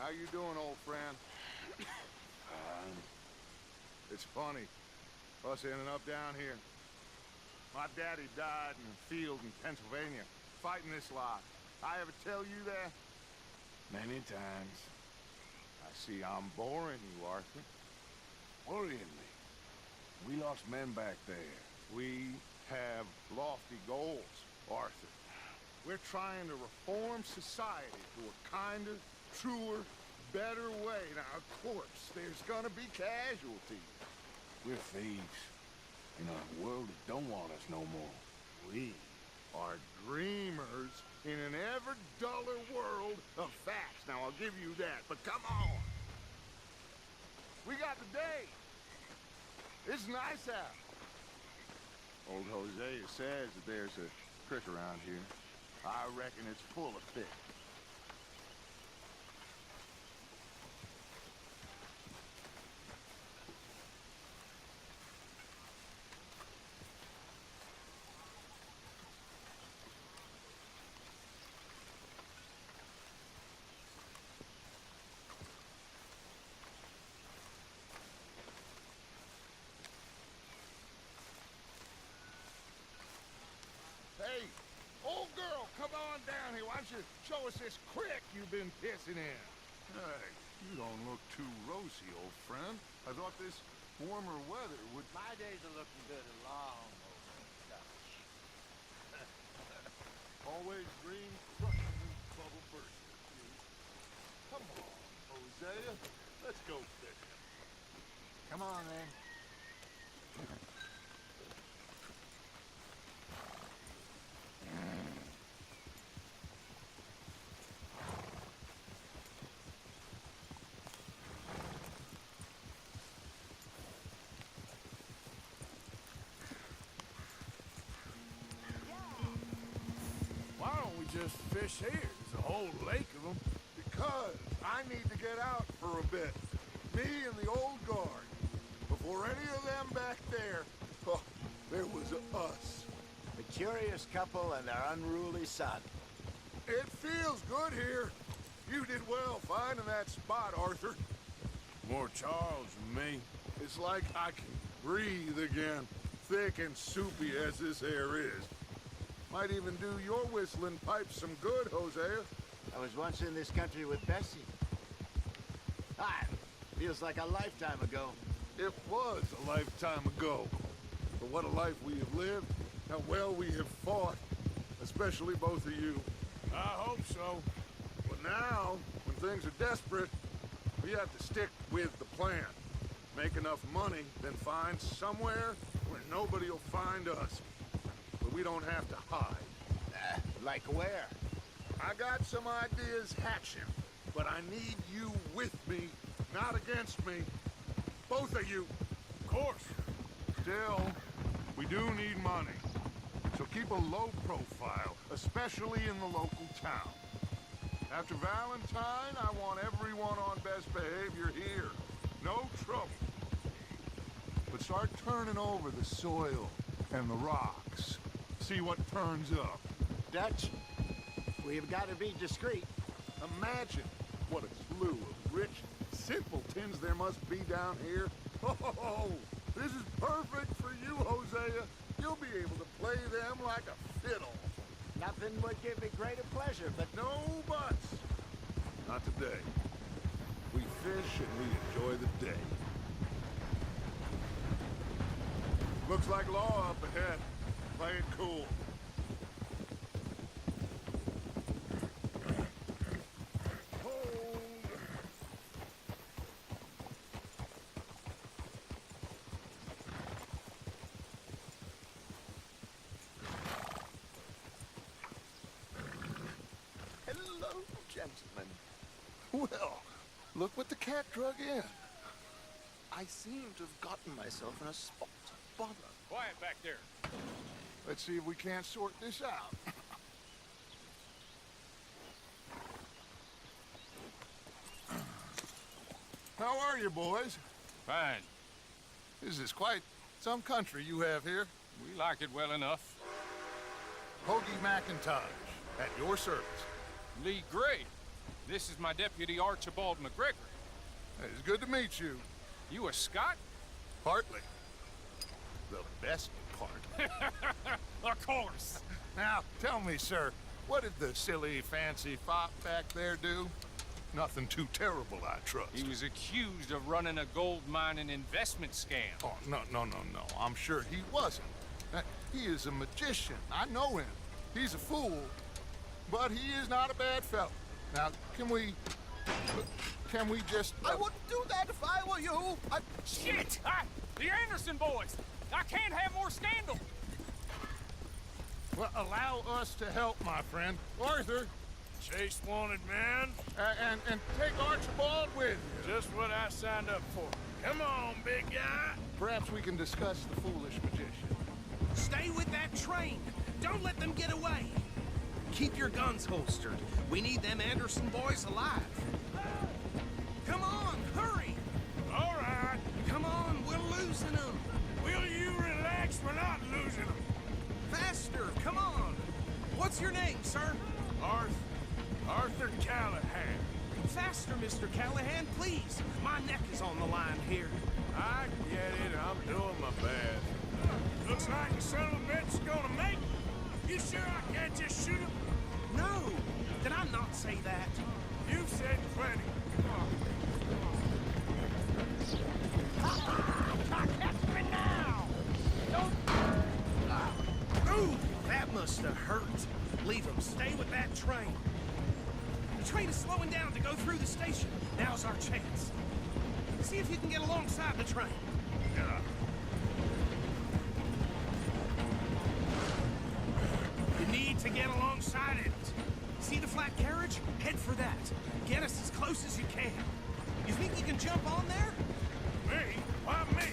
How you doing, old friend? It's funny, us ending up down here. My daddy died in a field in Pennsylvania, fighting this lot. I ever tell you that? Many times. I see I'm boring you, Arthur. Worrying me. We lost men back there. We have lofty goals, Arthur. We're trying to reform society to a kinder, truer, better way. Now, of course, there's gonna be casualties. We're thieves. In a world that don't want us no more. We are dreamers in an ever duller world of facts. Now, I'll give you that, but come on. We got the day. It's nice out. Old Hosea says that there's a creek around here. I reckon it's full of fish. Hey, old girl, come on down here. Why don't you show us this creek you've been pissing in? Hey, you don't look too rosy, old friend. I thought this warmer weather would... My days are looking good along over Dutch. Always green, crushing, and bubble bursting. Come on, Hosea. Let's go fishing. Come on, then. Why don't we just fish here? There's a whole lake of them. Because I need to get out for a bit. Me and the old guard. Before any of them back there, oh, there was us. The curious couple and their unruly son. It feels good here. You did well finding that spot, Arthur. More Charles than me. It's like I can breathe again, thick and soupy as this air is. Might even do your whistling pipes some good, Hosea. I was once in this country with Bessie. Feels like a lifetime ago. It was a lifetime ago. But what a life we have lived, how well we have fought, especially both of you. I hope so. But now, when things are desperate, we have to stick with the plan. Make enough money, then find somewhere where nobody will find us. But we don't have to hide. Like where? I got some ideas hatching, but I need you with me, not against me. Both of you. Of course. Still, we do need money. So keep a low profile, especially in the local town. After Valentine, I want everyone on best behavior here. No trouble. But start turning over the soil and the rocks. See what turns up. Dutch, we've got to be discreet. Imagine what a slew of rich simpletons there must be down here. Oh, this is perfect for you, Hosea. You'll be able to play them like a fiddle. Nothing would give me greater pleasure, but No buts. Not today. We fish and we enjoy the day. Looks like law up ahead. Play it cool. Hold. hello, gentlemen. Well, look what the cat drug in. I seem to have gotten myself in a spot of bother. Quiet back there. Let's see if we can't sort this out. How are you, boys? Fine. This is quite some country you have here. We like it well enough. Hoagie McIntosh, at your service. Lee Gray. This is my deputy, Archibald McGregor. It's good to meet you. You a Scot? Partly. The best part. Of course. Now, tell me, sir, what did the silly, fancy fop back there do? Nothing too terrible, I trust. He was accused of running a gold mining investment scam. Oh, no. I'm sure he wasn't. He is a magician. I know him. He's a fool, but he is not a bad fellow. Now, can we just... I wouldn't do that if I were you. Shit! The Anderson boys! I can't have more scandal! Well, allow us to help, my friend. Arthur, Chase wanted man. and take Archibald with you. Just what I signed up for. Come on, big guy. Perhaps we can discuss the foolish magician. Stay with that train. Don't let them get away. Keep your guns holstered. We need them Anderson boys alive. Come on, hurry. All right. Come on, we're losing them. Will you relax? We're not losing them. Faster, come on. What's your name, sir? Arthur Callahan. Faster, Mr. Callahan, please. My neck is on the line here. I get it. I'm doing my best. Looks like the son of a bitch is gonna make it. You sure I can't just shoot him? No, did I not say that? You've said plenty. Catch me now! Ooh, that must have hurt. Leave him. Stay with that train. The train is slowing down to go through the station. Now's our chance. See if you can get alongside the train. You need to get alongside it. See the flat carriage? Head for that. Get us as close as you can. You think you can jump on there? Me? Why me?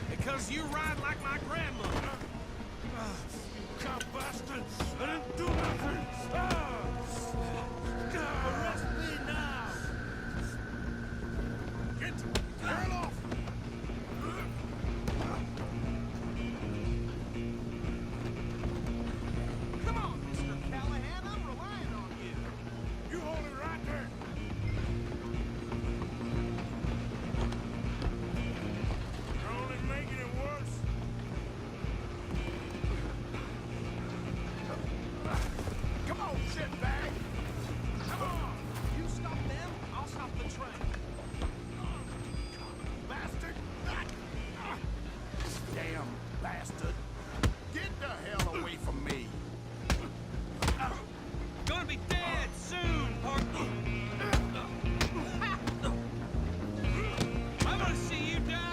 Because you ride like my grandmother. You cop bastard! I didn't do nothing! Arrest me now! Get off! Come on, Mr. Callahan, I'm relying on you. You hold it right there! You're only making it worse. Come on, shitbag! Come on! You stop them, I'll stop the train. Bastard! Damn bastard! Get the hell away from me! Gonna be dead soon, partner. I'm gonna see you die.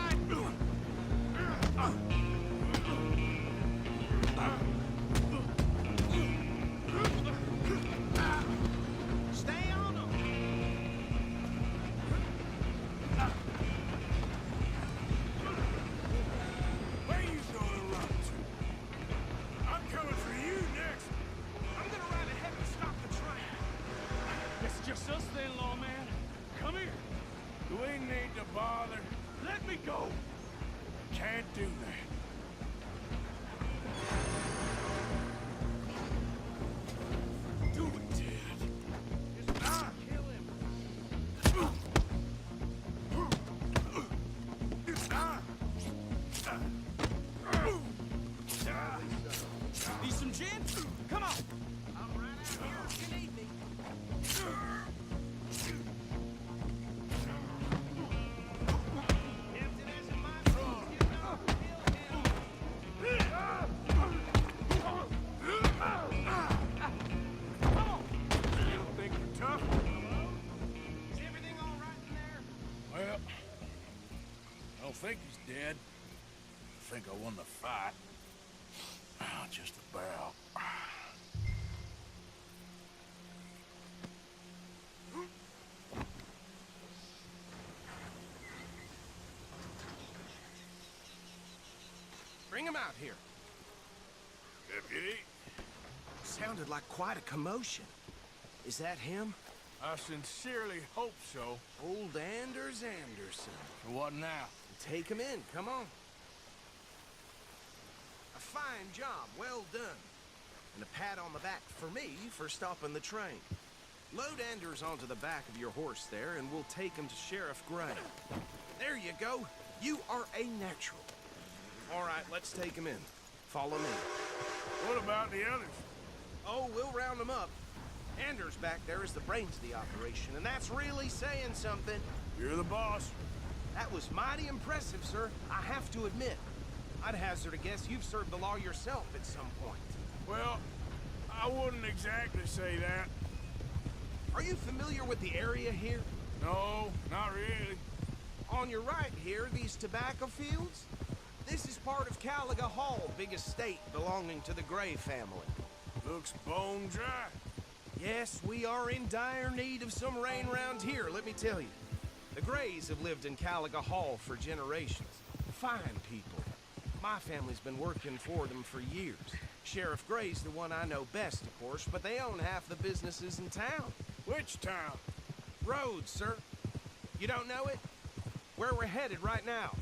Stay on them. Where you gonna run to? I'm coming for you next. I'm gonna ride ahead and stop the train. It's just us then, lawman. Come here. You ain't need to bother. Let me go. Can't do that. Do it, Ted. Just not kill him. Need some gin? Come on. I'm right out here if you need me. Tempted as it might be, you know, kill him. Come on. You don't think you're tough? Is everything all right in there? Well, I don't think he's dead. I think I won the fight. Just about. Bring him out here. Deputy, Sounded like quite a commotion. Is that him? I sincerely hope so. Old Anders Anderson. What now? Take him in, come on. A fine job, well done. And a pat on the back for me for stopping the train. Load Anders onto the back of your horse there, and we'll take him to Sheriff Gray. There you go. You are a natural. All right, let's take him in. Follow me. What about the others? Oh, we'll round them up. Anders back there is the brains of the operation, and that's really saying something. You're the boss. That was mighty impressive, sir. I have to admit. I'd hazard a guess you've served the law yourself at some point. Well, I wouldn't exactly say that. Are you familiar with the area here? No, not really. On your right here, these tobacco fields? This is part of Caliga Hall, big estate belonging to the Gray family. Looks bone dry. Yes, we are in dire need of some rain round here, let me tell you. The Grays have lived in Caliga Hall for generations. Fine people. My family's been working for them for years. Sheriff Gray's the one I know best, of course, but they own half the businesses in town. Which town? Rhodes, sir. You don't know it? Where we're headed right now.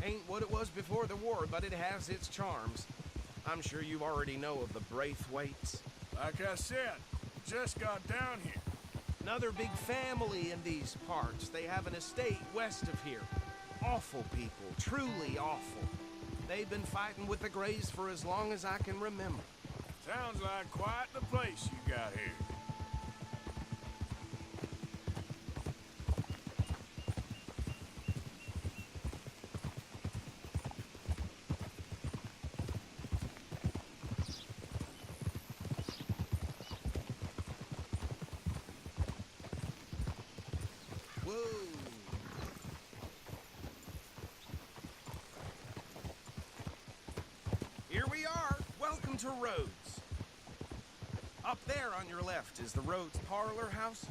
Ain't what it was before the war, but it has its charms. I'm sure you already know of the Braithwaites. Like I said, just got down here. Another big family in these parts. They have an estate west of here. Awful people, truly awful. They've been fighting with the Grays for as long as I can remember. Sounds like quite the place you got here. Whoa. Here we are. Welcome to Rhodes. Up there on your left is the Rhodes Parlor House.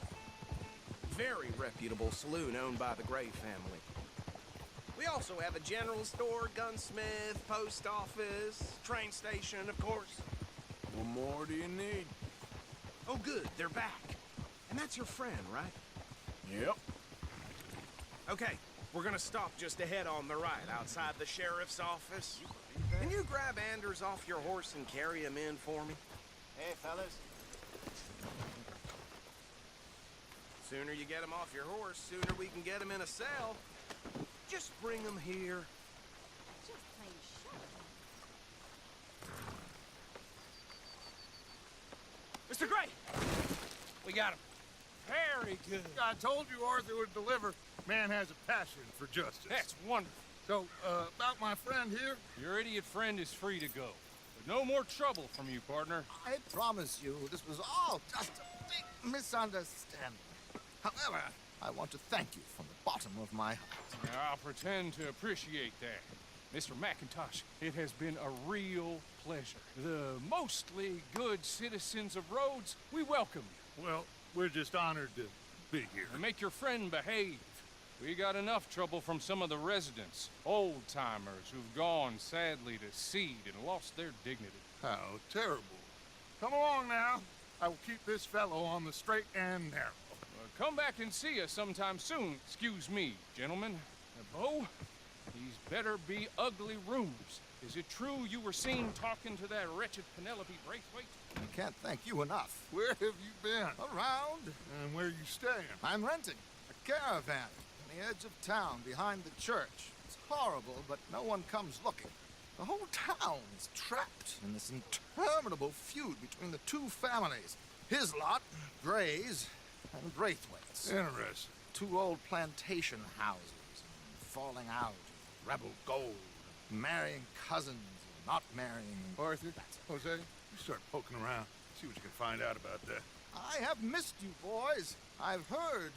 Very reputable saloon owned by the Gray family. We also have a general store, gunsmith, post office, train station, of course. What more do you need? Oh, good. They're back. And that's your friend, right? Yep. Okay, we're gonna stop just ahead on the right, outside the sheriff's office. Can you grab Anders off your horse and carry him in for me? Hey, fellas. Sooner you get him off your horse, sooner we can get him in a cell. Just bring him here. Just plain shut. Mr. Gray! We got him. Very good. I told you Arthur would deliver. Man has a passion for justice. That's wonderful. So, about my friend here, Your idiot friend is free to go. But no more trouble from you, partner. I promise you, this was all just a big misunderstanding. However, I want to thank you from the bottom of my heart. I'll pretend to appreciate that. Mr. McIntosh, it has been a real pleasure. The mostly good citizens of Rhodes, we welcome you. well, we're just honored to be here. And make your friend behave. We got enough trouble from some of the residents, old-timers who've gone, sadly, to seed and lost their dignity. How terrible. Come along now. I will keep this fellow on the straight and narrow. Come back and see us sometime soon. Excuse me, gentlemen. Bo, these better be ugly rumors. Is it true you were seen talking to that wretched Penelope Braithwaite? I can't thank you enough. Where have you been? Around, And where you staying? I'm renting a caravan on the edge of town behind the church. It's horrible, but no one comes looking. The whole town is trapped in this interminable feud between the two families. His lot, Gray's, and Braithwaite's. Interesting. Two old plantation houses, falling out, rebel gold, marrying cousins, not marrying. Arthur, Jose, you start poking around. See what you can find out about that. I have missed you, boys. I've heard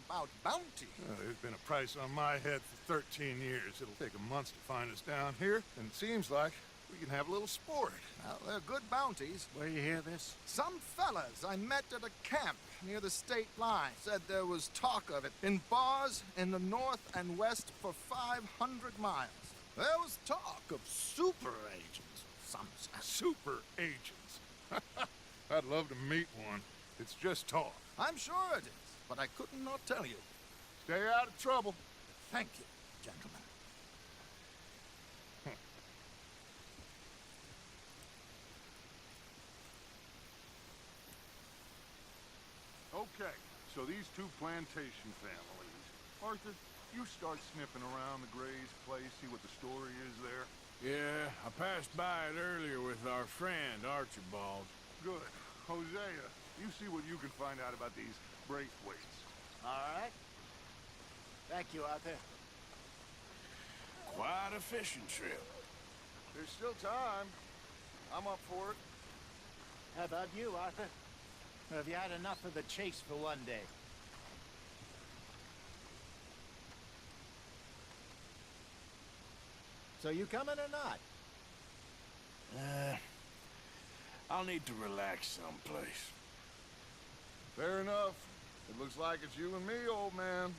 about bounty. There's been a price on my head for 13 years. It'll take a month to find us down here, and it seems like we can have a little sport. Well, they're good bounties. Where you hear this? Some fellas I met at a camp near the state line said there was talk of it in bars in the north and west for 500 miles. There was talk of super agents, some said. Super agents. I'd love to meet one. It's just talk. I'm sure it is, but I couldn't not tell you. Stay out of trouble. Thank you, gentlemen. Okay, so these two plantation families. Arthur, you start sniffing around the Gray's place, see what the story is there. Yeah, I passed by it earlier with our friend, Archibald. Good. Hosea, you see what you can find out about these Braithwaites. All right. Thank you, Arthur. Quite a fishing trip. There's still time. I'm up for it. How about you, Arthur? Or have you had enough of the chase for one day? So you coming or not? I'll need to relax someplace. Fair enough. It looks like it's you and me, old man.